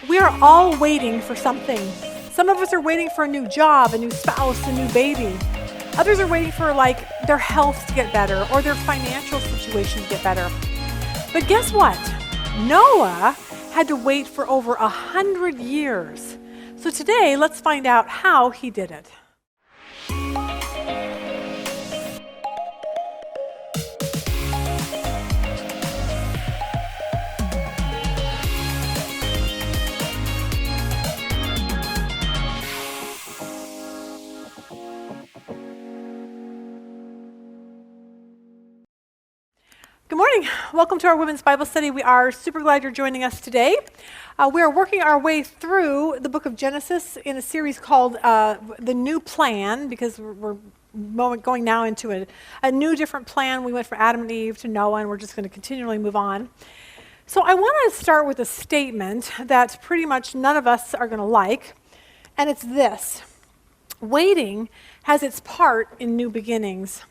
We are all waiting for something. Some of us are waiting for a new job, a new spouse, a new baby. Others are waiting for their health to get better or their financial situation to get better. But guess what? Noah had to wait for over 100 years. So today, let's find out how he did it. Good morning. Welcome to our Women's Bible Study. We are super glad you're joining us today. We are working our way through the book of Genesis in a series called The New Plan, because we're going now into a new, different plan. We went from Adam and Eve to Noah, and we're just going to continually move on. So I want to start with a statement that pretty much none of us are going to like, and it's this: waiting has its part in new beginnings.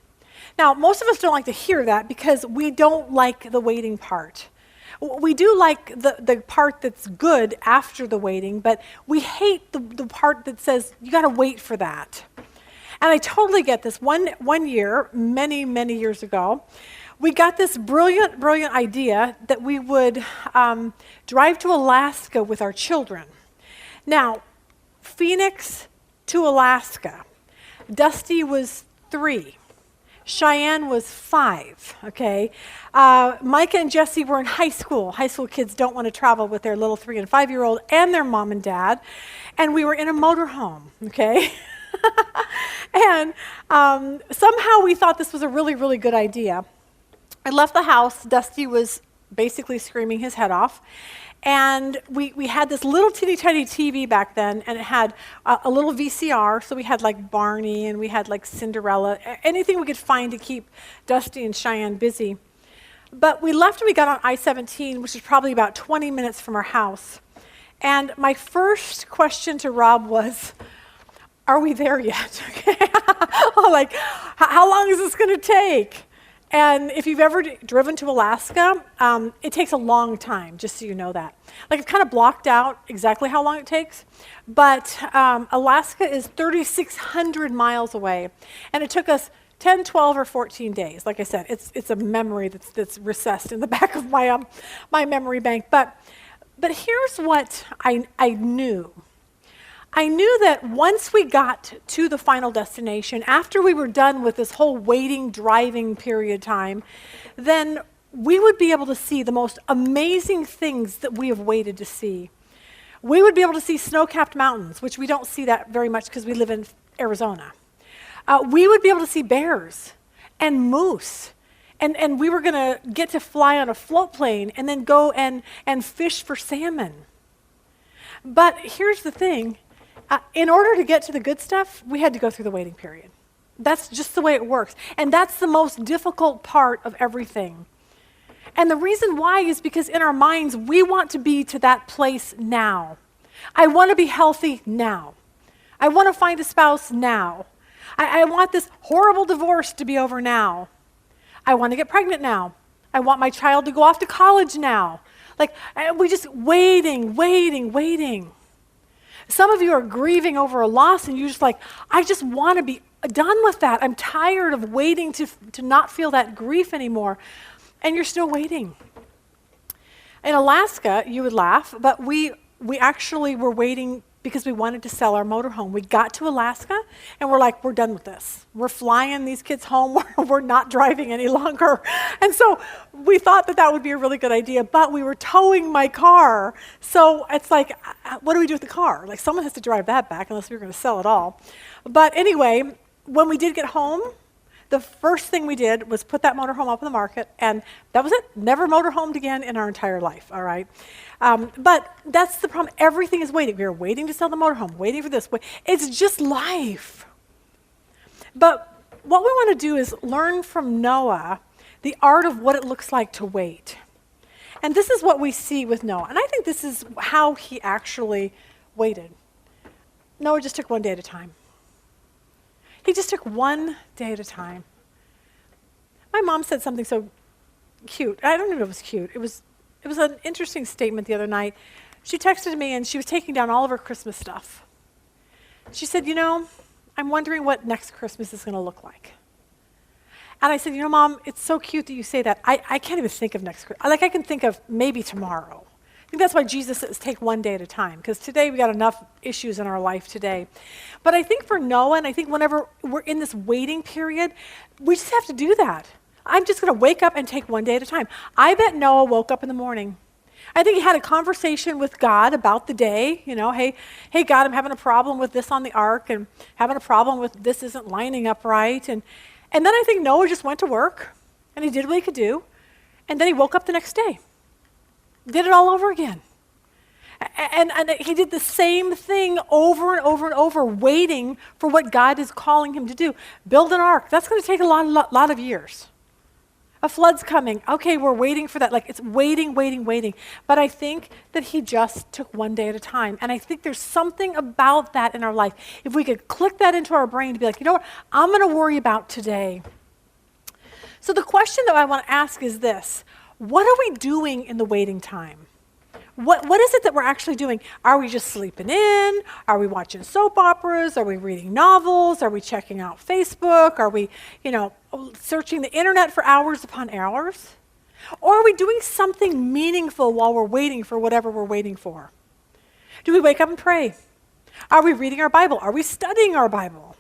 Now, most of us don't like to hear that because we don't like the waiting part. We do like the part that's good after the waiting, but we hate the part that says, you got to wait for that. And I totally get this. One year, many years ago, we got this brilliant idea that we would drive to Alaska with our children. Now, Phoenix to Alaska. Dusty was 3. Cheyenne was 5, okay? Micah and Jesse were in high school. High school kids don't want to travel with their little 3 and 5-year-old and their mom and dad. And we were in a motorhome, okay? And somehow we thought this was a really good idea. I left the house. Dusty was basically screaming his head off. And we had this little teeny tiny TV back then, and it had a little VCR, so we had like Barney, and we had like Cinderella, anything we could find to keep Dusty and Cheyenne busy. But we left and we got on I-17, which is probably about 20 minutes from our house. And my first question to Rob was, are we there yet? Like, how long is this going to take? And if you've ever driven to Alaska, it takes a long time, just so you know that. Like, it's kind of blocked out exactly how long it takes, but Alaska is 3,600 miles away, and it took us 10, 12, or 14 days. Like I said, it's a memory that's recessed in the back of my memory bank. But here's what I knew. I knew that once we got to the final destination, after we were done with this whole waiting, driving period time, then we would be able to see the most amazing things that we have waited to see. We would be able to see snow-capped mountains, which we don't see that very much because we live in Arizona. We would be able to see bears and moose. And we were going to get to fly on a float plane and then go and fish for salmon. But here's the thing. In order to get to the good stuff, we had to go through the waiting period. That's just the way it works. And that's the most difficult part of everything. And the reason why is because in our minds, we want to be to that place now. I want to be healthy now. I want to find a spouse now. I want this horrible divorce to be over now. I want to get pregnant now. I want my child to go off to college now. Like, we just waiting. Some of you are grieving over a loss, and you're just like, I just want to be done with that. I'm tired of waiting to not feel that grief anymore. And you're still waiting. In Alaska, you would laugh, but we actually were waiting because we wanted to sell our motorhome. We got to Alaska, and we're like, we're done with this. We're flying these kids home. We're not driving any longer. And so we thought that would be a really good idea, but we were towing my car. So it's like, what do we do with the car? Like, someone has to drive that back unless we were going to sell it all. But anyway, when we did get home, the first thing we did was put that motorhome up on the market, and that was it. Never motorhomed again in our entire life, all right? But that's the problem. Everything is waiting. We are waiting to sell the motorhome, waiting for this. It's just life. But what we want to do is learn from Noah the art of what it looks like to wait. And this is what we see with Noah. And I think this is how he actually waited. Noah just took one day at a time. He just took one day at a time. My mom said something so cute. I don't know if it was cute. It was an interesting statement the other night. She texted me and she was taking down all of her Christmas stuff. She said, I'm wondering what next Christmas is going to look like. And I said, Mom, it's so cute that you say that. I can't even think of next Christmas. Like, I can think of maybe tomorrow. I think that's why Jesus says take one day at a time, because today we got enough issues in our life today. But I think for Noah, and I think whenever we're in this waiting period, we just have to do that. I'm just going to wake up and take one day at a time. I bet Noah woke up in the morning. I think he had a conversation with God about the day. Hey, God, I'm having a problem with this on the ark, and having a problem with this isn't lining up right. And then I think Noah just went to work, and he did what he could do, and then he woke up the next day. Did it all over again. And he did the same thing over and over and over, waiting for what God is calling him to do. Build an ark. That's going to take a lot of years. A flood's coming. Okay, we're waiting for that. Like, it's waiting. But I think that he just took one day at a time. And I think there's something about that in our life. If we could click that into our brain to be like, what? I'm going to worry about today. So the question that I want to ask is this. What are we doing in the waiting time? What is it that we're actually doing? Are we just sleeping in? Are we watching soap operas? Are we reading novels? Are we checking out Facebook? Are we, searching the internet for hours upon hours? Or are we doing something meaningful while we're waiting for whatever we're waiting for? Do we wake up and pray? Are we reading our Bible? Are we studying our Bible?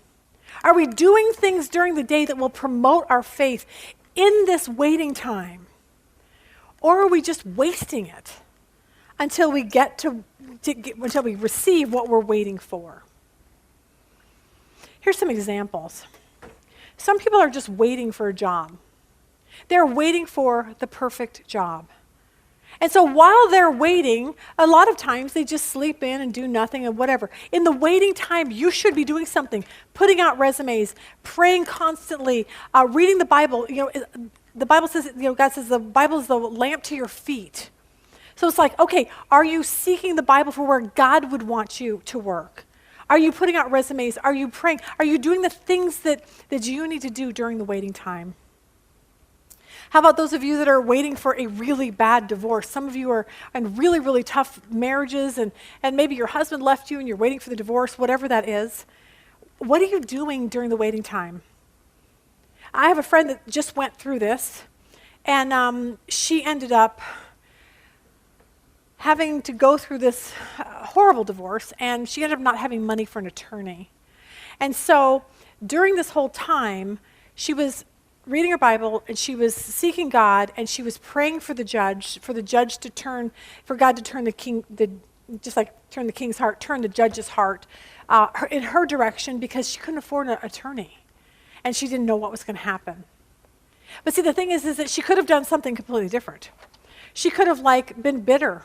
Are we doing things during the day that will promote our faith in this waiting time? Or are we just wasting it until we until we receive what we're waiting for? Here's some examples. Some people are just waiting for a job. They're waiting for the perfect job. And so while they're waiting, a lot of times they just sleep in and do nothing and whatever. In the waiting time, you should be doing something, putting out resumes, praying constantly, reading the Bible. The Bible says, God says the Bible is the lamp to your feet. So it's like, okay, are you seeking the Bible for where God would want you to work? Are you putting out resumes? Are you praying? Are you doing the things that you need to do during the waiting time? How about those of you that are waiting for a really bad divorce? Some of you are in really, really tough marriages, and maybe your husband left you and you're waiting for the divorce, whatever that is. What are you doing during the waiting time? I have a friend that just went through this, and she ended up having to go through this horrible divorce, and she ended up not having money for an attorney. And so during this whole time, she was reading her Bible, and she was seeking God, and she was praying for the judge to turn, for God to turn the king's heart, turn the judge's heart in her direction, because she couldn't afford an attorney. And she didn't know what was going to happen. But see, the thing is that she could have done something completely different. She could have been bitter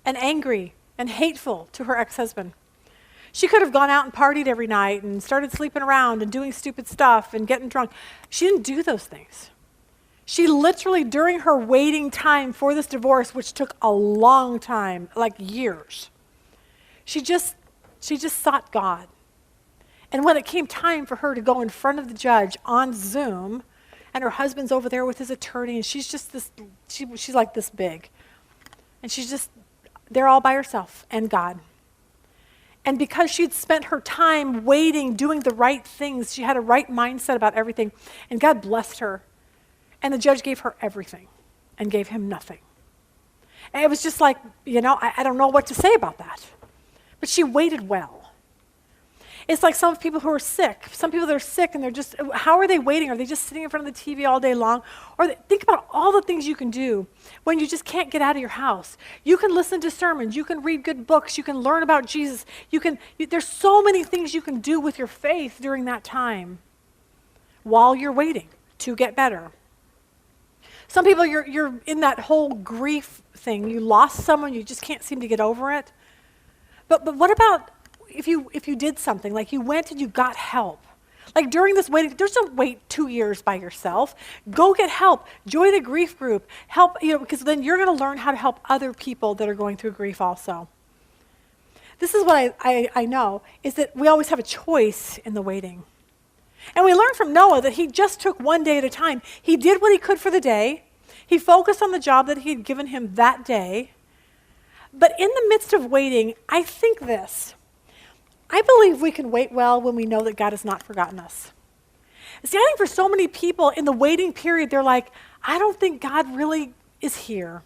and angry and hateful to her ex-husband. She could have gone out and partied every night and started sleeping around and doing stupid stuff and getting drunk. She didn't do those things. She literally, during her waiting time for this divorce, which took a long time, like years, she just sought God. And when it came time for her to go in front of the judge on Zoom, and her husband's over there with his attorney, and she's just she's like this big. And she's just there all by herself and God. And because she'd spent her time waiting, doing the right things, she had a right mindset about everything, and God blessed her. And the judge gave her everything and gave him nothing. And it was just like, I don't know what to say about that. But she waited well. It's like some people who are sick. Some people that are sick and they're just, how are they waiting? Are they just sitting in front of the TV all day long? Or think about all the things you can do when you just can't get out of your house. You can listen to sermons. You can read good books. You can learn about Jesus. There's so many things you can do with your faith during that time while you're waiting to get better. Some people, you're in that whole grief thing. You lost someone. You just can't seem to get over it. But what about if you did something, like you went and you got help? Like during this waiting, don't wait 2 years by yourself. Go get help. Join a grief group. Help, because then you're going to learn how to help other people that are going through grief also. This is what I know, is that we always have a choice in the waiting. And we learn from Noah that he just took one day at a time. He did what he could for the day. He focused on the job that he had given him that day. But in the midst of waiting, I think this. I believe we can wait well when we know that God has not forgotten us. See, I think for so many people in the waiting period, they're like, I don't think God really is here.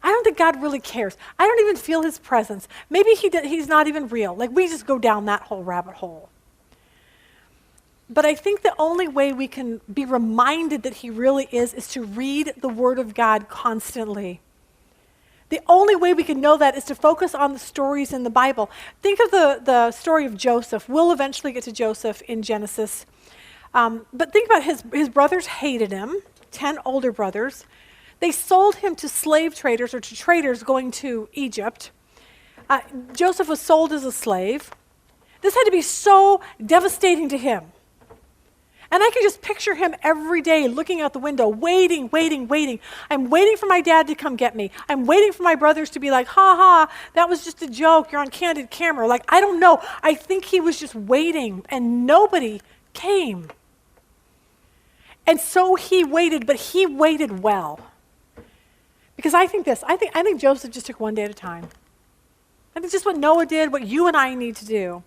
I don't think God really cares. I don't even feel his presence. Maybe he's not even real. Like, we just go down that whole rabbit hole. But I think the only way we can be reminded that he really is to read the Word of God constantly. The only way we can know that is to focus on the stories in the Bible. Think of the story of Joseph. We'll eventually get to Joseph in Genesis. But think about his brothers hated him, 10 older brothers. They sold him to slave traders or to traders going to Egypt. Joseph was sold as a slave. This had to be so devastating to him. And I can just picture him every day looking out the window, waiting. I'm waiting for my dad to come get me. I'm waiting for my brothers to be like, ha ha, that was just a joke. You're on candid camera. Like, I don't know. I think he was just waiting and nobody came. And so he waited, but he waited well. Because I think this, I think Joseph just took one day at a time. I think just what Noah did, what you and I need to do.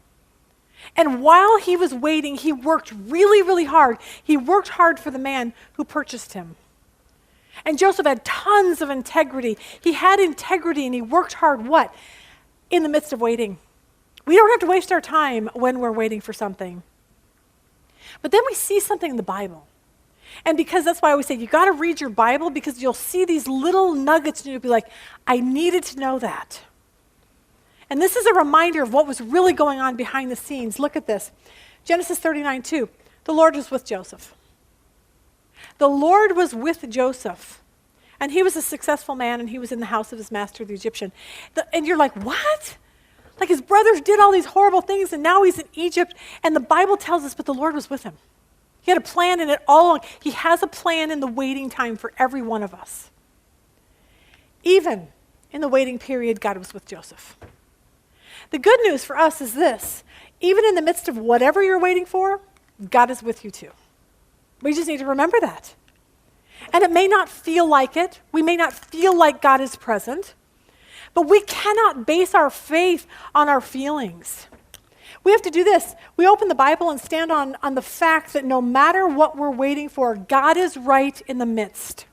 And while he was waiting, he worked really, really hard. He worked hard for the man who purchased him. And Joseph had tons of integrity. He had integrity and he worked hard, what? In the midst of waiting. We don't have to waste our time when we're waiting for something. But then we see something in the Bible. And because that's why I always say, you got to read your Bible because you'll see these little nuggets and you'll be like, I needed to know that. And this is a reminder of what was really going on behind the scenes. Look at this. Genesis 39:2. The Lord was with Joseph. The Lord was with Joseph. And he was a successful man and he was in the house of his master, the Egyptian. And you're like, what? Like his brothers did all these horrible things and now he's in Egypt. And the Bible tells us, but the Lord was with him. He had a plan in it all along. He has a plan in the waiting time for every one of us. Even in the waiting period, God was with Joseph. The good news for us is this. Even in the midst of whatever you're waiting for, God is with you too. We just need to remember that. And it may not feel like it. We may not feel like God is present. But we cannot base our faith on our feelings. We have to do this. We open the Bible and stand on the fact that no matter what we're waiting for, God is right in the midst.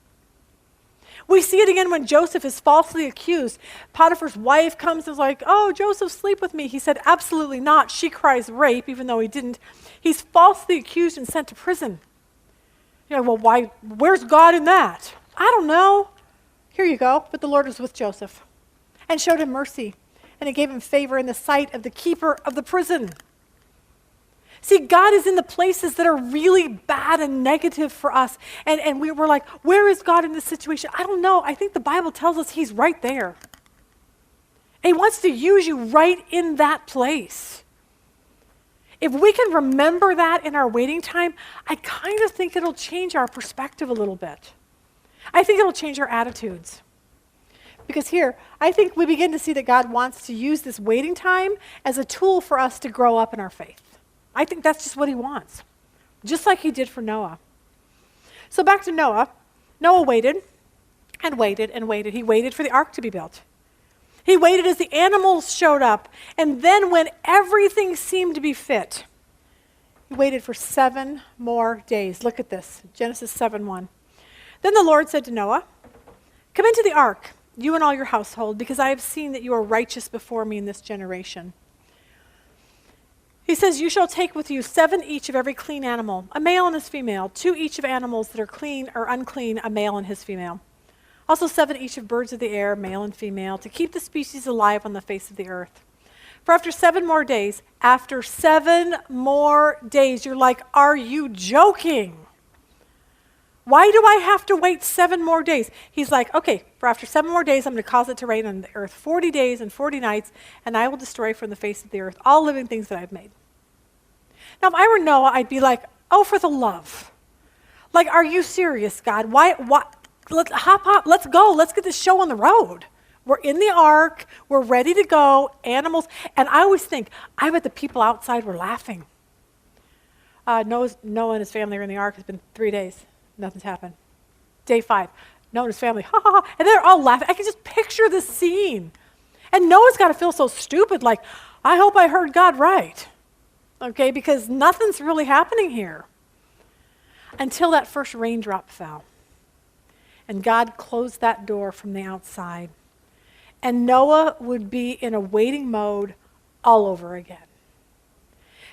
We see it again when Joseph is falsely accused. Potiphar's wife comes and is like, oh, Joseph, sleep with me. He said, absolutely not. She cries rape, even though he didn't. He's falsely accused and sent to prison. You know, well, why? Where's God in that? I don't know. Here you go. But the Lord was with Joseph and showed him mercy. And it gave him favor in the sight of the keeper of the prison. See, God is in the places that are really bad and negative for us. And we were like, where is God in this situation? I don't know. I think the Bible tells us he's right there. And he wants to use you right in that place. If we can remember that in our waiting time, I kind of think it'll change our perspective a little bit. I think it'll change our attitudes. Because here, I think we begin to see that God wants to use this waiting time as a tool for us to grow up in our faith. I think that's just what he wants, just like he did for Noah. So back to Noah. Noah waited and waited and waited. He waited for the ark to be built. He waited as the animals showed up. And then when everything seemed to be fit, he waited for 7 more days. Look at this, Genesis 7:1. Then the Lord said to Noah, come into the ark, you and all your household, because I have seen that you are righteous before me in this generation. He says, you shall take with you 7 each of every clean animal, a male and his female, 2 each of animals that are clean or unclean, a male and his female. Also 7 each of birds of the air, male and female, to keep the species alive on the face of the earth. For after 7 more days, you're like, are you joking? Why do I have to wait 7 more days? He's like, okay, for after 7 more days, I'm going to cause it to rain on the earth 40 days and 40 nights, and I will destroy from the face of the earth all living things that I've made. Now, if I were Noah, I'd be like, oh, for the love. Like, are you serious, God? Why? Let's hop, let's go. Let's get this show on the road. We're in the ark. We're ready to go. Animals. And I always think, I bet the people outside were laughing. Noah and his family are in the ark. It's been 3 days. Nothing's happened. Day 5, Noah and his family, ha ha ha, and they're all laughing. I can just picture the scene. And Noah's got to feel so stupid, like, I hope I heard God right, okay, because nothing's really happening here. Until that first raindrop fell. And God closed that door from the outside. And Noah would be in a waiting mode all over again.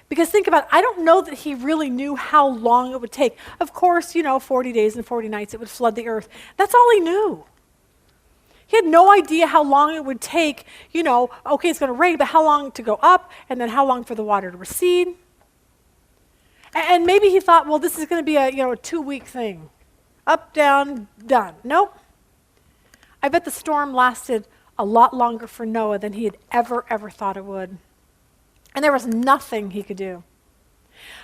Because think about it, I don't know that he really knew how long it would take. Of course, 40 days and 40 nights it would flood the earth. That's all he knew. He had no idea how long it would take, okay, it's going to rain, but how long to go up, and then how long for the water to recede. And maybe he thought, well, this is going to be a 2-week thing. Up, down, done. Nope. I bet the storm lasted a lot longer for Noah than he had ever thought it would. And there was nothing he could do.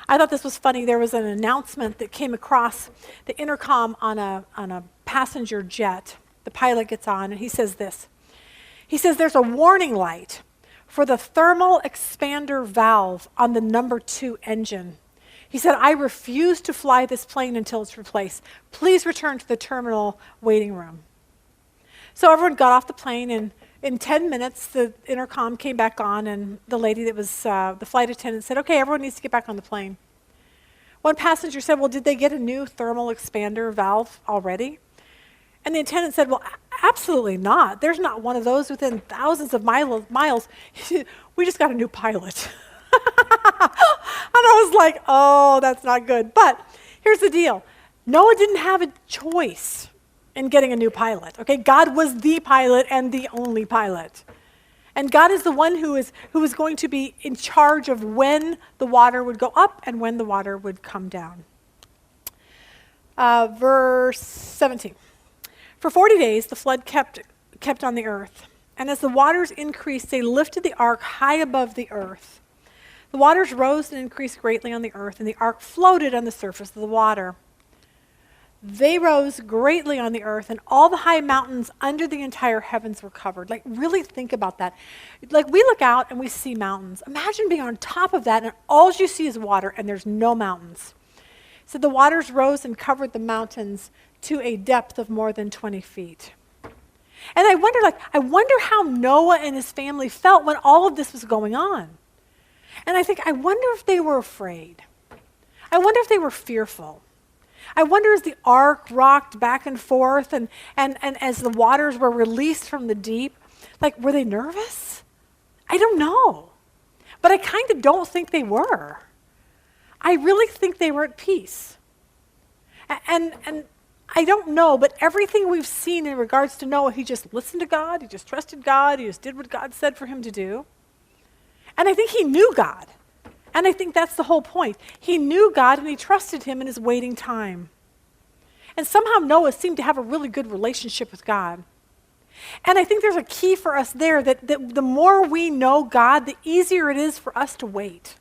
I thought this was funny. There was an announcement that came across the intercom on a passenger jet. The pilot gets on and he says this. He says, there's a warning light for the thermal expander valve on the number 2 engine. He said, I refuse to fly this plane until it's replaced. Please return to the terminal waiting room. So everyone got off the plane, and in 10 minutes, the intercom came back on, and the lady that was the flight attendant said, okay, everyone needs to get back on the plane. One passenger said, well, did they get a new thermal expander valve already? And the attendant said, well, absolutely not. There's not one of those within thousands of miles. We just got a new pilot. And I was like, oh, that's not good. But here's the deal. Noah didn't have a choice in getting a new pilot. Okay, God was the pilot and the only pilot. And God is the one who is going to be in charge of when the water would go up and when the water would come down. Verse 17. For 40 days, the flood kept on the earth. And as the waters increased, they lifted the ark high above the earth. The waters rose and increased greatly on the earth, and the ark floated on the surface of the water. They rose greatly on the earth, and all the high mountains under the entire heavens were covered. Like, really think about that. Like, we look out and we see mountains. Imagine being on top of that, and all you see is water, and there's no mountains. So the waters rose and covered the mountains to a depth of more than 20 feet. And I wonder how Noah and his family felt when all of this was going on. And I wonder if they were afraid. I wonder if they were fearful. I wonder as the ark rocked back and forth and as the waters were released from the deep, like, were they nervous? I don't know. But I kind of don't think they were. I really think they were at peace. And I don't know, but everything we've seen in regards to Noah, he just listened to God, he just trusted God, he just did what God said for him to do. And I think he knew God. And I think that's the whole point. He knew God and he trusted him in his waiting time. And somehow Noah seemed to have a really good relationship with God. And I think there's a key for us there that the more we know God, the easier it is for us to wait.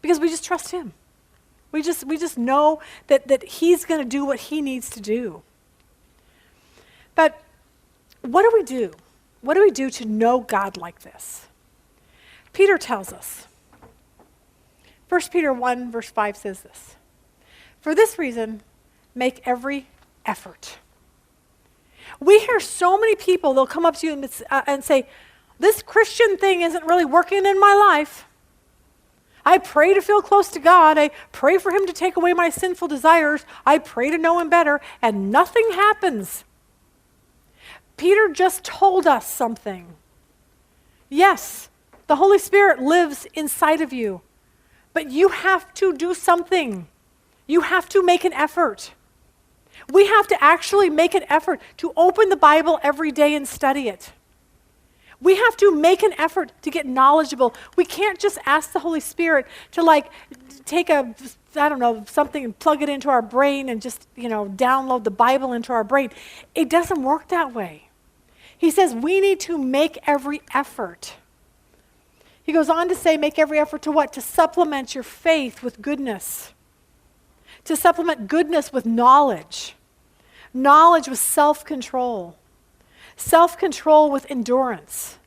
Because we just trust him. We just know that he's going to do what he needs to do. But what do we do? What do we do to know God like this? Peter tells us. 1 Peter 1 verse 5 says this. For this reason, make every effort. We hear so many people, they'll come up to you and say, this Christian thing isn't really working in my life. I pray to feel close to God. I pray for him to take away my sinful desires. I pray to know him better, and nothing happens. Peter just told us something. Yes, the Holy Spirit lives inside of you, but you have to do something. You have to make an effort. We have to actually make an effort to open the Bible every day and study it. We have to make an effort to get knowledgeable. We can't just ask the Holy Spirit to take something and plug it into our brain and just, download the Bible into our brain. It doesn't work that way. He says we need to make every effort. He goes on to say, make every effort to what? To supplement your faith with goodness. To supplement goodness with knowledge. Knowledge with self-control. Self-control with endurance.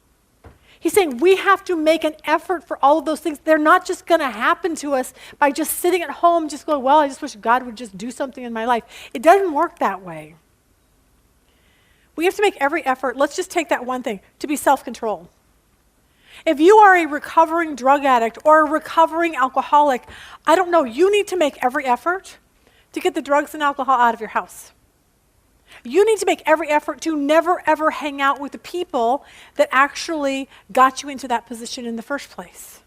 He's saying we have to make an effort for all of those things. They're not just going to happen to us by just sitting at home, just going, well, I just wish God would just do something in my life. It doesn't work that way. We have to make every effort, let's just take that one thing, to be self-controlled. If you are a recovering drug addict or a recovering alcoholic, I don't know, you need to make every effort to get the drugs and alcohol out of your house. You need to make every effort to never, ever hang out with the people that actually got you into that position in the first place.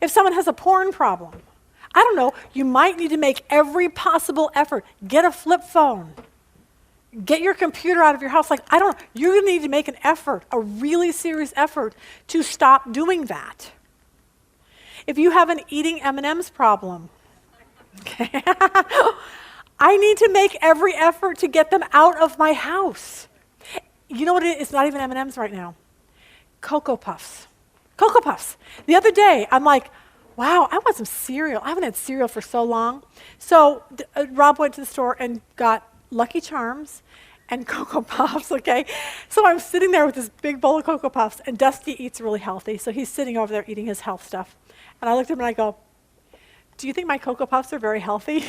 If someone has a porn problem, I don't know, you might need to make every possible effort. Get a flip phone. Get your computer out of your house. You're going to need to make an effort, a really serious effort, to stop doing that. If you have an eating M&Ms problem, okay, I need to make every effort to get them out of my house. You know what it is? It's not even M&Ms right now. Cocoa Puffs. Cocoa Puffs. The other day, I'm like, wow, I want some cereal. I haven't had cereal for so long. So Rob went to the store and got Lucky Charms and Cocoa Puffs, okay? So I'm sitting there with this big bowl of Cocoa Puffs, and Dusty eats really healthy, so he's sitting over there eating his health stuff. And I looked at him and I go, do you think my Cocoa Puffs are very healthy?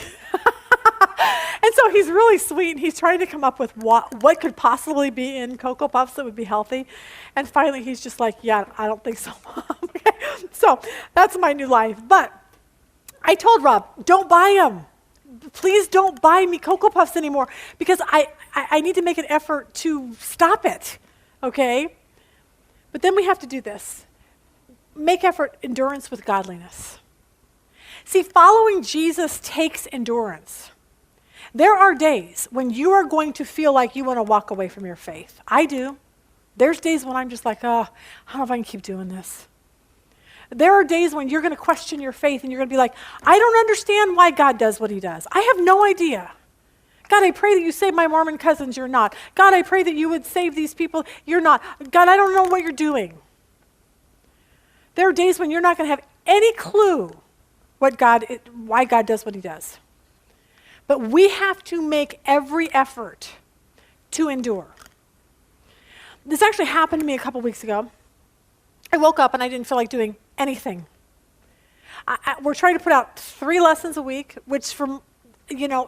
And so he's really sweet, and he's trying to come up with what could possibly be in Cocoa Puffs that would be healthy. And finally he's just like, yeah, I don't think so, Mom. Okay? So that's my new life. But I told Rob, don't buy them. Please don't buy me Cocoa Puffs anymore, because I need to make an effort to stop it, okay? But then we have to do this. Make effort, endurance with godliness. See, following Jesus takes endurance. There are days when you are going to feel like you want to walk away from your faith. I do. There's days when I'm just like, I don't know if I can keep doing this. There are days when you're going to question your faith and you're going to be like, I don't understand why God does what he does. I have no idea. God, I pray that you save my Mormon cousins. You're not. God, I pray that you would save these people. You're not. God, I don't know what you're doing. There are days when you're not going to have any clue why God does what he does. But we have to make every effort to endure. This actually happened to me a couple weeks ago. I woke up and I didn't feel like doing anything. We're trying to put out 3 lessons a week, which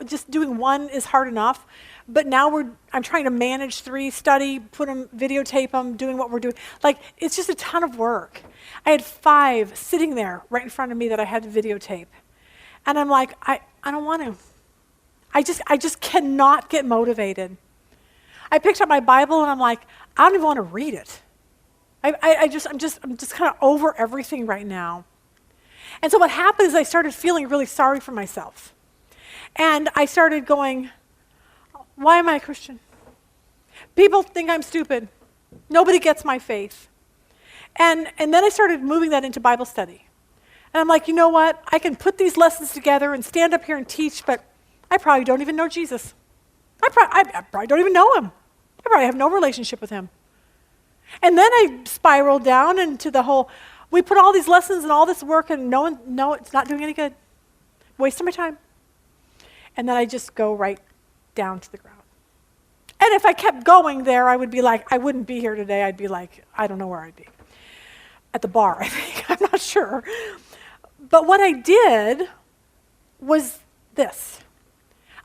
just doing one is hard enough. But now I'm trying to manage 3, study, put them, videotape them, doing what we're doing. It's just a ton of work. I had 5 sitting there right in front of me that I had to videotape. And I'm like, I don't want to. I just cannot get motivated. I picked up my Bible and I'm like, I don't even want to read it. I'm just kind of over everything right now. And so what happened is I started feeling really sorry for myself. And I started going, why am I a Christian? People think I'm stupid. Nobody gets my faith. And then I started moving that into Bible study. And I'm like, you know what? I can put these lessons together and stand up here and teach, but I probably don't even know Jesus. I probably don't even know him. I probably have no relationship with him. And then I spiraled down into the whole, we put all these lessons and all this work and no, it's not doing any good. Wasting my time. And then I just go right down to the ground. And if I kept going there, I would be like, I wouldn't be here today. I'd be like, I don't know where I'd be. At the bar, I think. I'm not sure. But what I did was this.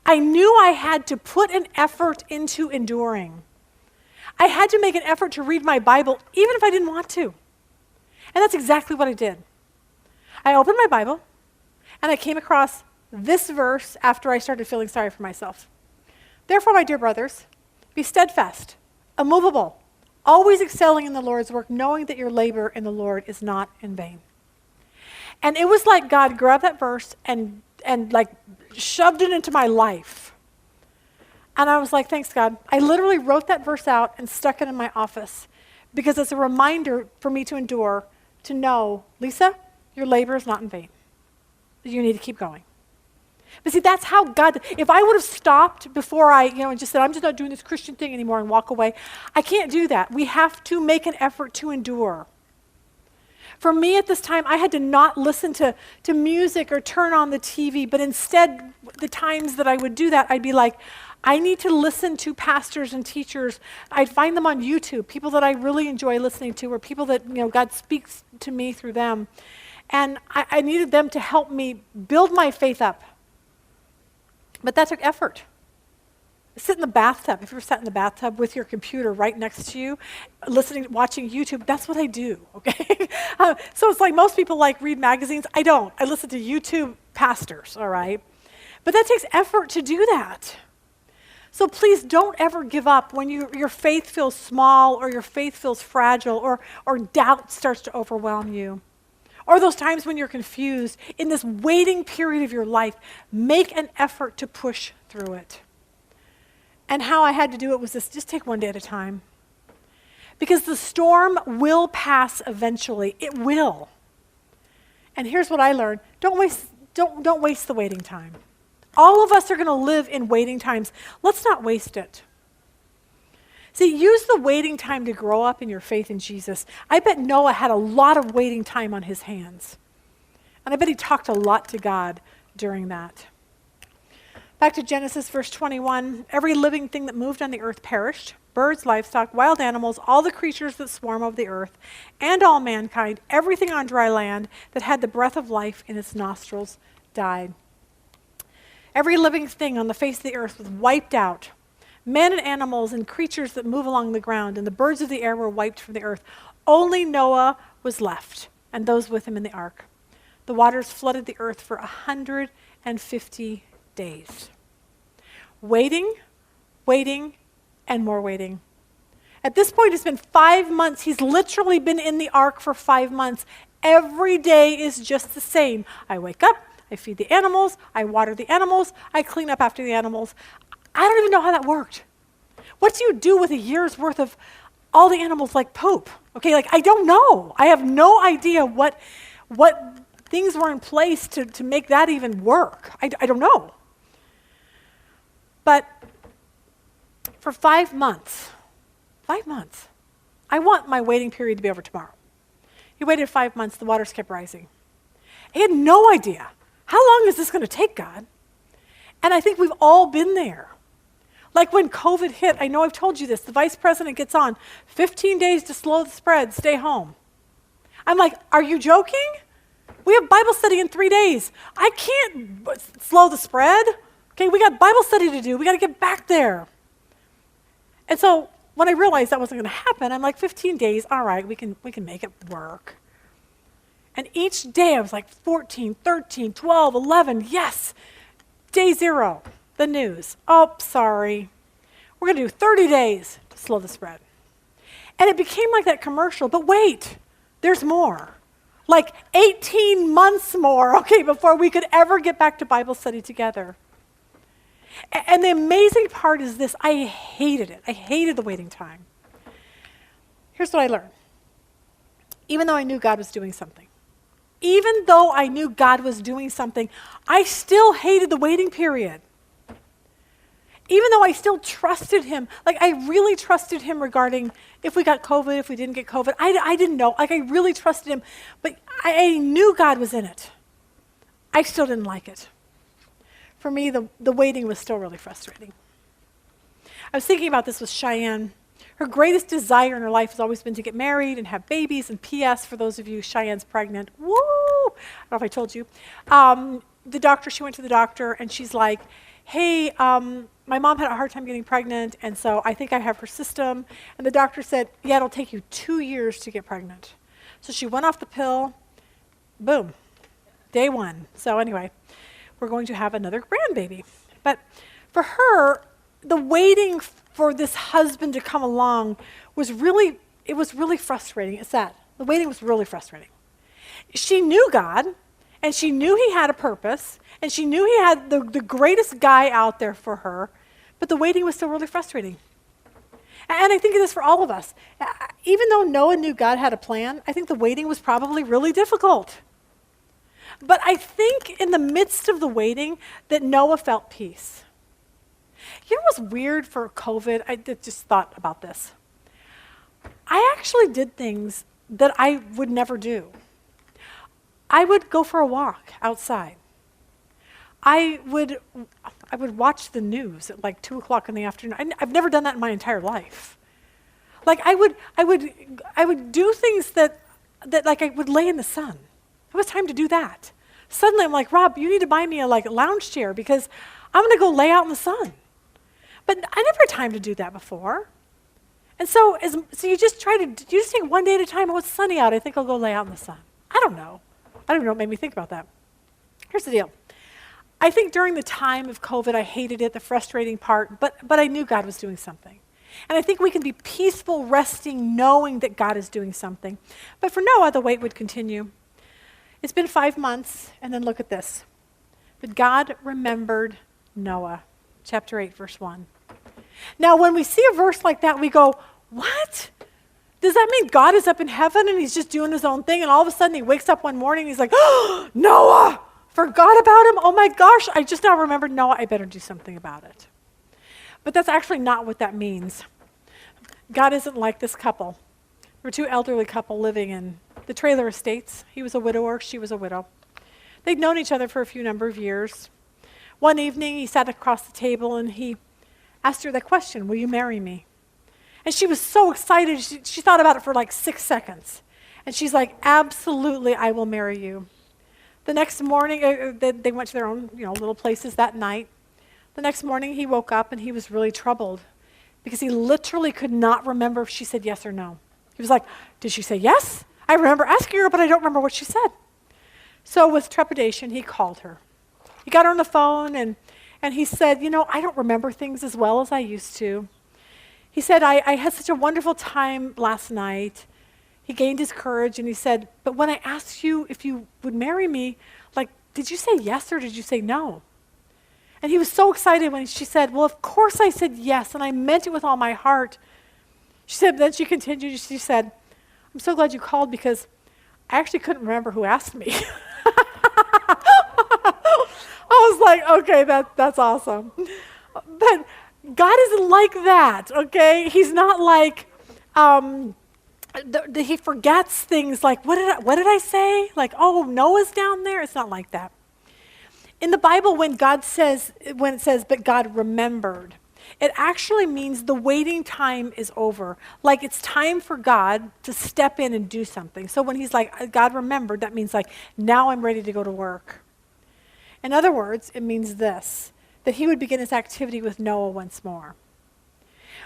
I knew I had to put an effort into enduring. I had to make an effort to read my Bible, even if I didn't want to. And that's exactly what I did. I opened my Bible, and I came across this verse after I started feeling sorry for myself. Therefore, my dear brothers, be steadfast, immovable, always excelling in the Lord's work, knowing that your labor in the Lord is not in vain. And it was like God grabbed that verse and shoved it into my life. And I was like, thanks, God. I literally wrote that verse out and stuck it in my office because it's a reminder for me to endure, to know, Lisa, your labor is not in vain. You need to keep going. But see, that's how God, if I would have stopped before and just said, I'm just not doing this Christian thing anymore and walk away, I can't do that. We have to make an effort to endure. For me at this time, I had to not listen to music or turn on the TV, but instead, the times that I would do that, I'd be like, I need to listen to pastors and teachers. I'd find them on YouTube, people that I really enjoy listening to, or people that God speaks to me through them. And I needed them to help me build my faith up. But that took effort. Sit in the bathtub. If you're sat in the bathtub with your computer right next to you, watching YouTube, that's what I do, okay? So it's like most people read magazines. I don't. I listen to YouTube pastors, all right? But that takes effort to do that. So please don't ever give up when your faith feels small or your faith feels fragile or doubt starts to overwhelm you. Or those times when you're confused. In this waiting period of your life, make an effort to push through it. And how I had to do it was this: just take one day at a time. Because the storm will pass eventually. It will. And here's what I learned. Don't waste the waiting time. All of us are going to live in waiting times. Let's not waste it. See, use the waiting time to grow up in your faith in Jesus. I bet Noah had a lot of waiting time on his hands. And I bet he talked a lot to God during that. Back to Genesis verse 21. Every living thing that moved on the earth perished. Birds, livestock, wild animals, all the creatures that swarm over the earth, and all mankind, everything on dry land that had the breath of life in its nostrils died. Every living thing on the face of the earth was wiped out. Men and animals and creatures that move along the ground, and the birds of the air were wiped from the earth. Only Noah was left, and those with him in the ark. The waters flooded the earth for 150 days. Waiting, and more waiting. At this point, it's been 5 months. He's literally been in the ark for 5 months. Every day is just the same. I wake up, I feed the animals, I water the animals, I clean up after the animals. I don't even know how that worked. What do you do with a year's worth of all the animals poop? Okay, I don't know. I have no idea what things were in place to make that even work. I don't know. But for 5 months, I want my waiting period to be over tomorrow. He waited 5 months, the waters kept rising. He had no idea. How long is this going to take, God? And I think we've all been there. Like when COVID hit, I know I've told you this, the vice president gets on, 15 days to slow the spread, stay home. I'm like, are you joking? We have Bible study in 3 days. I can't slow the spread. Okay, we got Bible study to do. We got to get back there. And so when I realized that wasn't going to happen, I'm like, 15 days, all right, we can make it work. And each day I was like 14, 13, 12, 11, yes. Day 0, the news. Oh, sorry. We're going to do 30 days to slow the spread. And it became like that commercial, but wait, there's more. Like 18 months more, okay, before we could ever get back to Bible study together. And the amazing part is this, I hated it. I hated the waiting time. Here's what I learned. Even though I knew God was doing something, I still hated the waiting period. Even though I still trusted him, I really trusted him regarding if we got COVID, if we didn't get COVID. I didn't know. I really trusted him, but I knew God was in it. I still didn't like it. For me, the waiting was still really frustrating. I was thinking about this with Cheyenne. Her greatest desire in her life has always been to get married and have babies. And P.S., for those of you, Cheyenne's pregnant. Woo! I don't know if I told you. She went to the doctor, and she's like, hey, my mom had a hard time getting pregnant, and so I think I have her system. And the doctor said, yeah, it'll take you 2 years to get pregnant. So she went off the pill. Boom. Day 1. So anyway, we're going to have another grandbaby. But for her, the waiting for this husband to come along was really frustrating. It's that. The waiting was really frustrating. She knew God, and she knew he had a purpose, and she knew he had the greatest guy out there for her, but the waiting was still really frustrating. And I think of this for all of us. Even though Noah knew God had a plan, I think the waiting was probably really difficult. But I think in the midst of the waiting that Noah felt peace. You know what's weird for COVID? I just thought about this. I actually did things that I would never do. I would go for a walk outside. I would watch the news at 2 o'clock in the afternoon. I've never done that in my entire life. I would do things that I would lay in the sun. It was time to do that. Suddenly I'm like, Rob, you need to buy me a lounge chair because I'm going to go lay out in the sun. But I never had time to do that before. And so you just take one day at a time. Oh, it's sunny out. I think I'll go lay out in the sun. I don't know. I don't even know what made me think about that. Here's the deal. I think during the time of COVID, I hated it, the frustrating part, but I knew God was doing something. And I think we can be peaceful, resting, knowing that God is doing something. But for Noah, the wait would continue. It's been 5 months, and then look at this. But God remembered Noah. Chapter 8, verse 1. Now, when we see a verse like that, we go, what? Does that mean God is up in heaven and he's just doing his own thing, and all of a sudden he wakes up one morning and he's like, oh, Noah! Forgot about him? Oh my gosh, I just now remembered Noah. I better do something about it. But that's actually not what that means. God isn't like this couple. There were two elderly couple living in the trailer estates. He was a widower, she was a widow. They'd known each other for a few number of years. One evening, he sat across the table and he asked her that question, will you marry me? And she was so excited, she thought about it for like 6 seconds. And she's like, absolutely, I will marry you. The next morning, they went to their own little places that night. The next morning, he woke up and he was really troubled because he literally could not remember if she said yes or no. He was like, did she say yes? I remember asking her, but I don't remember what she said. So with trepidation, he called her. He got her on the phone and he said, I don't remember things as well as I used to. He said, I had such a wonderful time last night. He gained his courage and he said, but when I asked you if you would marry me, did you say yes or did you say no? And he was so excited when she said, well, of course I said yes, and I meant it with all my heart. She said, then she continued, she said, I'm so glad you called because I actually couldn't remember who asked me. I was like, okay, that's awesome. But God isn't like that, okay? He's not like, he forgets things like, what did I say? Like, oh, Noah's down there? It's not like that. In the Bible, when it says, but God remembered, it actually means the waiting time is over. Like it's time for God to step in and do something. So when he's like, God remembered, that means like, now I'm ready to go to work. In other words, it means this, that he would begin his activity with Noah once more.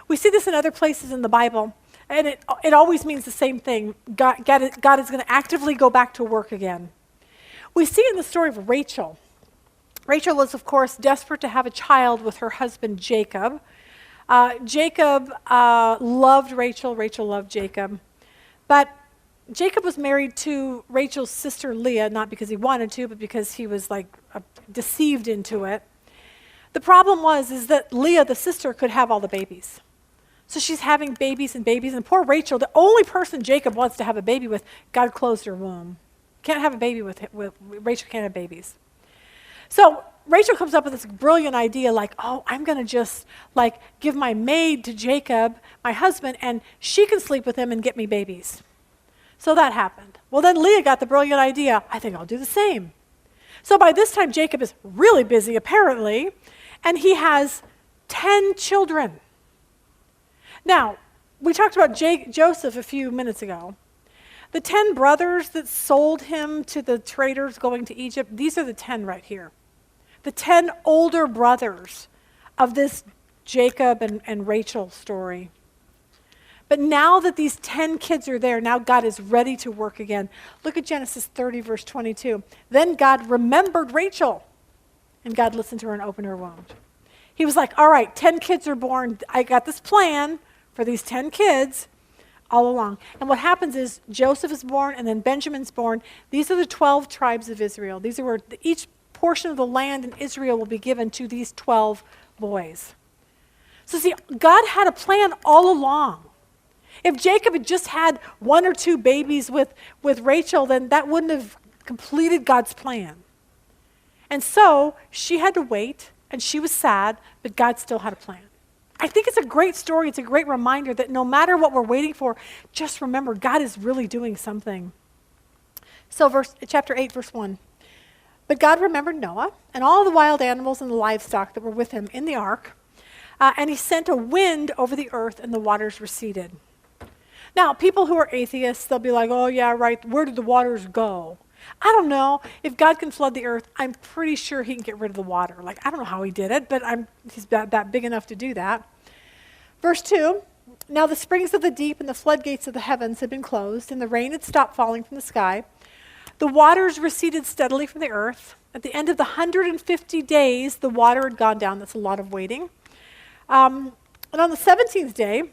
We see this in other places in the Bible, and it always means the same thing. God is going to actively go back to work again. We see in the story of Rachel. Rachel was, of course, desperate to have a child with her husband, Jacob. Jacob loved Rachel. Rachel loved Jacob. But Jacob was married to Rachel's sister, Leah, not because he wanted to, but because he was deceived into it. The problem is that Leah, the sister, could have all the babies. So she's having babies, and poor Rachel, the only person Jacob wants to have a baby with, God closed her womb. Can't have a baby with Rachel can't have babies. So Rachel comes up with this brilliant idea I'm going to just give my maid to Jacob, my husband, and she can sleep with him and get me babies. So that happened. Well, then Leah got the brilliant idea, I think I'll do the same. So by this time, Jacob is really busy, apparently, and he has 10 children. Now, we talked about Joseph a few minutes ago. The 10 brothers that sold him to the traders going to Egypt, these are the 10 right here. The 10 older brothers of this Jacob and Rachel story. But now that these 10 kids are there, now God is ready to work again. Look at Genesis 30, verse 22. Then God remembered Rachel, and God listened to her and opened her womb. He was like, all right, 10 kids are born. I got this plan for these 10 kids all along. And what happens is Joseph is born, and then Benjamin's born. These are the 12 tribes of Israel. These are where each portion of the land in Israel will be given to these 12 boys. So see, God had a plan all along. If Jacob had just had 1 or 2 babies with Rachel, then that wouldn't have completed God's plan. And so she had to wait, and she was sad, but God still had a plan. I think it's a great story. It's a great reminder that no matter what we're waiting for, just remember God is really doing something. So chapter 8, verse 1. But God remembered Noah and all the wild animals and the livestock that were with him in the ark, and he sent a wind over the earth, and the waters receded. Now, people who are atheists, they'll be like, oh, yeah, right, where did the waters go? I don't know. If God can flood the earth, I'm pretty sure he can get rid of the water. Like, I don't know how he did it, but he's that big enough to do that. Verse 2, now the springs of the deep and the floodgates of the heavens had been closed, and the rain had stopped falling from the sky. The waters receded steadily from the earth. At the end of the 150 days, the water had gone down. That's a lot of waiting. And on the 17th day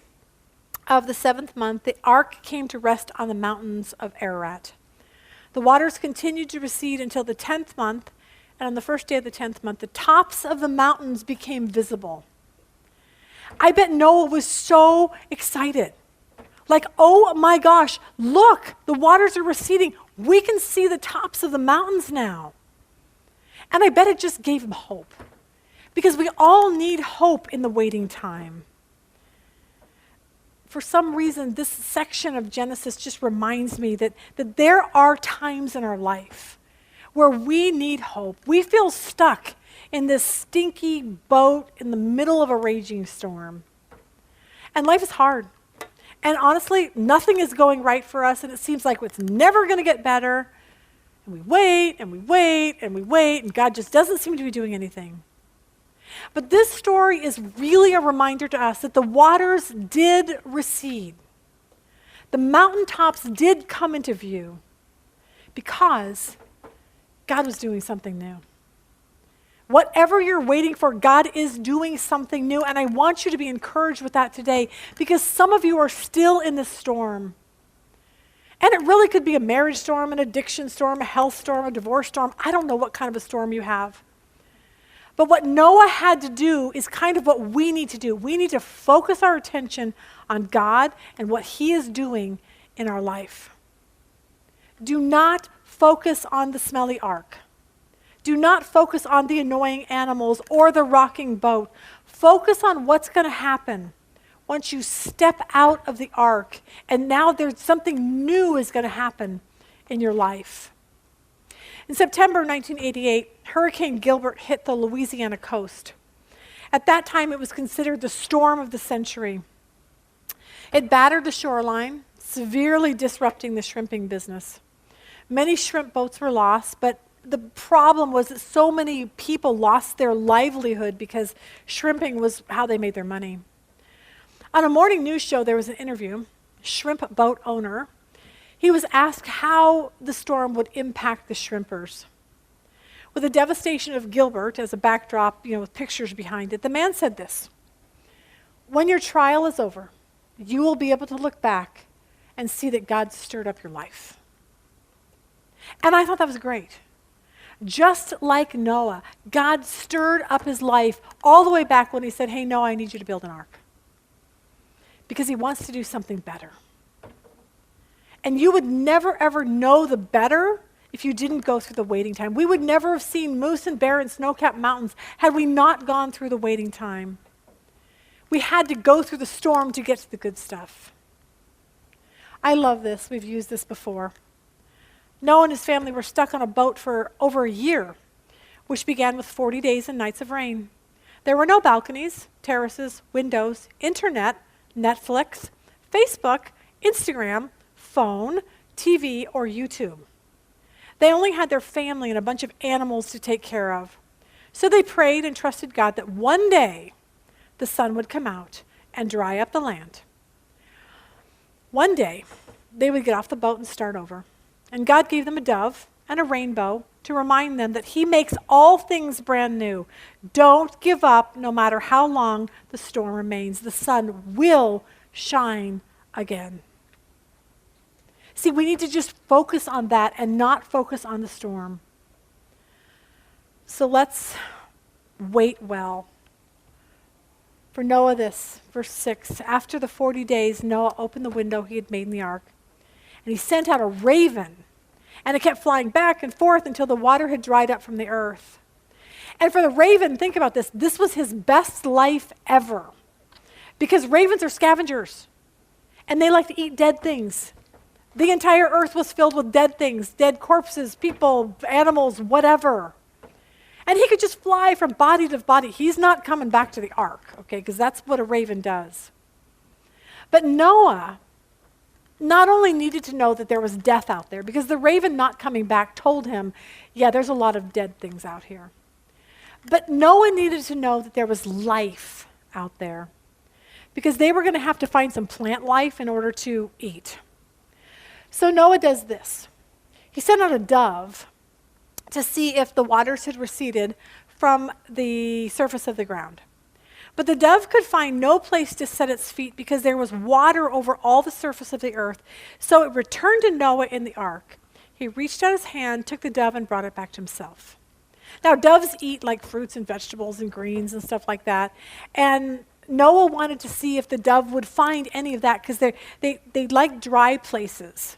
of the 7th month, the ark came to rest on the mountains of Ararat. The waters continued to recede until the 10th month, and on the first day of the 10th month, the tops of the mountains became visible. I bet Noah was so excited. Like, oh my gosh, look, the waters are receding. We can see the tops of the mountains now. And I bet it just gave him hope. Because we all need hope in the waiting time. For some reason, this section of Genesis just reminds me that there are times in our life where we need hope. We feel stuck in this stinky boat in the middle of a raging storm. And life is hard. And honestly, nothing is going right for us, and it seems like it's never going to get better. And we wait, and we wait, and we wait, and God just doesn't seem to be doing anything. But this story is really a reminder to us that the waters did recede. The mountaintops did come into view because God was doing something new. Whatever you're waiting for, God is doing something new, and I want you to be encouraged with that today because some of you are still in the storm. And it really could be a marriage storm, an addiction storm, a health storm, a divorce storm. I don't know what kind of a storm you have. But what Noah had to do is kind of what we need to do. We need to focus our attention on God and what he is doing in our life. Do not focus on the smelly ark. Do not focus on the annoying animals or the rocking boat. Focus on what's going to happen once you step out of the ark and now there's something new is going to happen in your life. In September 1988, Hurricane Gilbert hit the Louisiana coast. At that time, it was considered the storm of the century. It battered the shoreline, severely disrupting the shrimping business. Many shrimp boats were lost, but the problem was that so many people lost their livelihood because shrimping was how they made their money. On a morning news show, there was an interview. Shrimp boat owner. He was asked how the storm would impact the shrimpers. With the devastation of Gilbert as a backdrop, with pictures behind it, the man said this: "When your trial is over, you will be able to look back and see that God stirred up your life." And I thought that was great. Just like Noah, God stirred up his life all the way back when he said, "Hey, Noah, I need you to build an ark." Because he wants to do something better. And you would never, ever know the better if you didn't go through the waiting time. We would never have seen moose and bear and snow-capped mountains had we not gone through the waiting time. We had to go through the storm to get to the good stuff. I love this. We've used this before. Noah and his family were stuck on a boat for over a year, which began with 40 days and nights of rain. There were no balconies, terraces, windows, internet, Netflix, Facebook, Instagram, phone, TV, or YouTube. They only had their family and a bunch of animals to take care of. So they prayed and trusted God that one day the sun would come out and dry up the land. One day they would get off the boat and start over. And God gave them a dove and a rainbow to remind them that he makes all things brand new. Don't give up no matter how long the storm remains. The sun will shine again. See, we need to just focus on that and not focus on the storm. So let's wait well. For Noah this, verse 6, after the 40 days, Noah opened the window he had made in the ark, and he sent out a raven, and it kept flying back and forth until the water had dried up from the earth. And for the raven, think about this, this was his best life ever, because ravens are scavengers, and they like to eat dead things. The entire earth was filled with dead things, dead corpses, people, animals, whatever. And he could just fly from body to body. He's not coming back to the ark, okay, because that's what a raven does. But Noah not only needed to know that there was death out there, because the raven not coming back told him, yeah, there's a lot of dead things out here. But Noah needed to know that there was life out there, because they were going to have to find some plant life in order to eat. So Noah does this. He sent out a dove to see if the waters had receded from the surface of the ground. But the dove could find no place to set its feet because there was water over all the surface of the earth. So it returned to Noah in the ark. He reached out his hand, took the dove, and brought it back to himself. Now, doves eat like fruits and vegetables and greens and stuff like that. And Noah wanted to see if the dove would find any of that because they like dry places.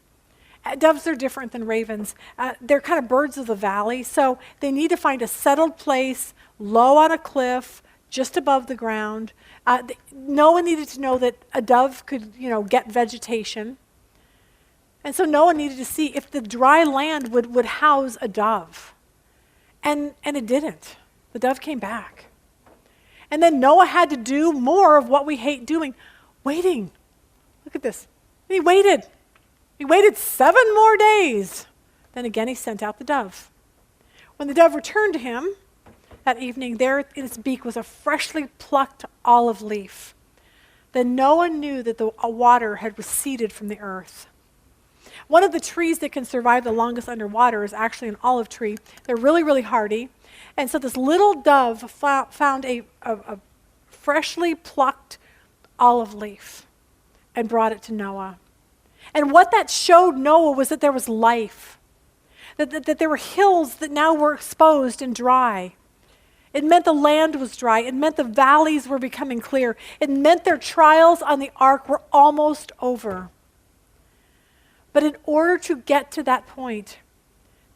Doves are different than ravens. They're kind of birds of the valley, so they need to find a settled place, low on a cliff, just above the ground. Noah needed to know that a dove could, get vegetation. And so Noah needed to see if the dry land would house a dove. And it didn't. The dove came back. And then Noah had to do more of what we hate doing, waiting. Look at this. He waited. He waited 7 more days. Then again, he sent out the dove. When the dove returned to him that evening, there in its beak was a freshly plucked olive leaf. Then Noah knew that the water had receded from the earth. One of the trees that can survive the longest underwater is actually an olive tree. They're really, really hardy. And so this little dove found a freshly plucked olive leaf and brought it to Noah. And what that showed Noah was that there was life, that there were hills that now were exposed and dry. It meant the land was dry. It meant the valleys were becoming clear. It meant their trials on the ark were almost over. But in order to get to that point,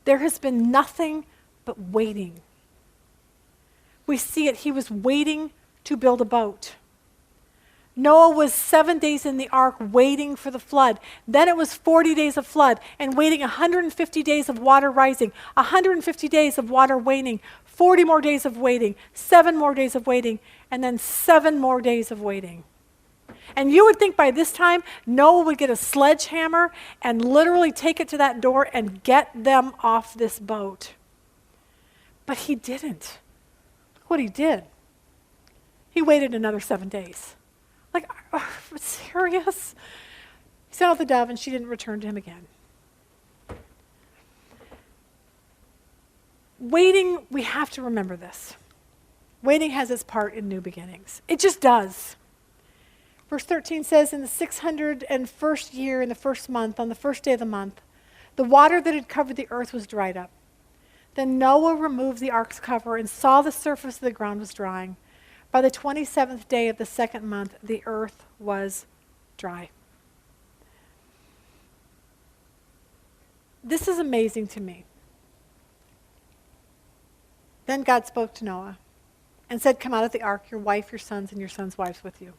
there has been nothing but waiting. We see it. He was waiting to build a boat. Noah was 7 days in the ark waiting for the flood. Then it was 40 days of flood and waiting 150 days of water rising, 150 days of water waning, 40 more days of waiting, 7 more days of waiting, and then 7 more days of waiting. And you would think by this time, Noah would get a sledgehammer and literally take it to that door and get them off this boat. But he didn't. Look what he did. He waited another 7 days. Like, serious? He sent out the dove and she didn't return to him again. Waiting, we have to remember this. Waiting has its part in new beginnings. It just does. Verse 13 says, in the 601st year, in the first month, on the first day of the month, the water that had covered the earth was dried up. Then Noah removed the ark's cover and saw the surface of the ground was drying. By the 27th day of the second month, the earth was dry. This is amazing to me. Then God spoke to Noah and said, come out of the ark, your wife, your sons, and your sons' wives with you.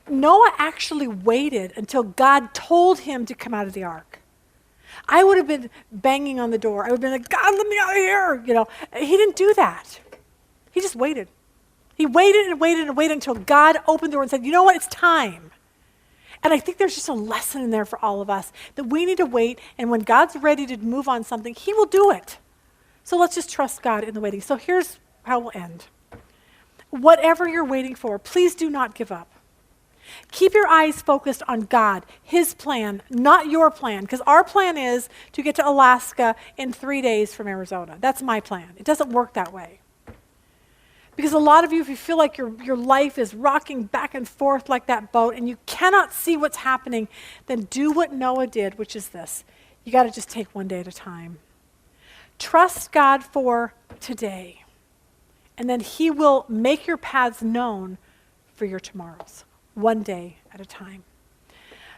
Noah actually waited until God told him to come out of the ark. I would have been banging on the door. I would have been like, God, let me out of here. He didn't do that. He just waited. He waited and waited and waited until God opened the door and said, you know what, it's time. And I think there's just a lesson in there for all of us, that we need to wait, and when God's ready to move on something, he will do it. So let's just trust God in the waiting. So here's how we'll end. Whatever you're waiting for, please do not give up. Keep your eyes focused on God, his plan, not your plan, because our plan is to get to Alaska in 3 days from Arizona. That's my plan. It doesn't work that way. Because a lot of you, if you feel like your life is rocking back and forth like that boat and you cannot see what's happening, then do what Noah did, which is this. You got to just take one day at a time. Trust God for today, and then he will make your paths known for your tomorrows, one day at a time.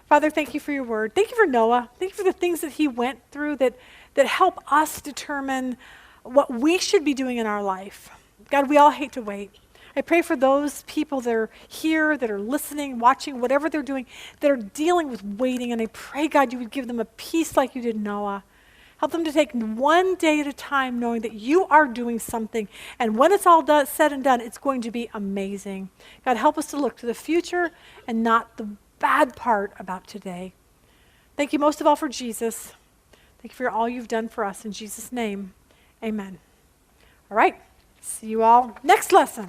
Father, thank you for your word. Thank you for Noah. Thank you for the things that he went through that help us determine what we should be doing in our life. God, we all hate to wait. I pray for those people that are here, that are listening, watching, whatever they're doing, that are dealing with waiting. And I pray, God, you would give them a peace like you did Noah. Help them to take one day at a time, knowing that you are doing something. And when it's all said and done, it's going to be amazing. God, help us to look to the future and not the bad part about today. Thank you most of all for Jesus. Thank you for all you've done for us. In Jesus' name, amen. All right. See you all next lesson.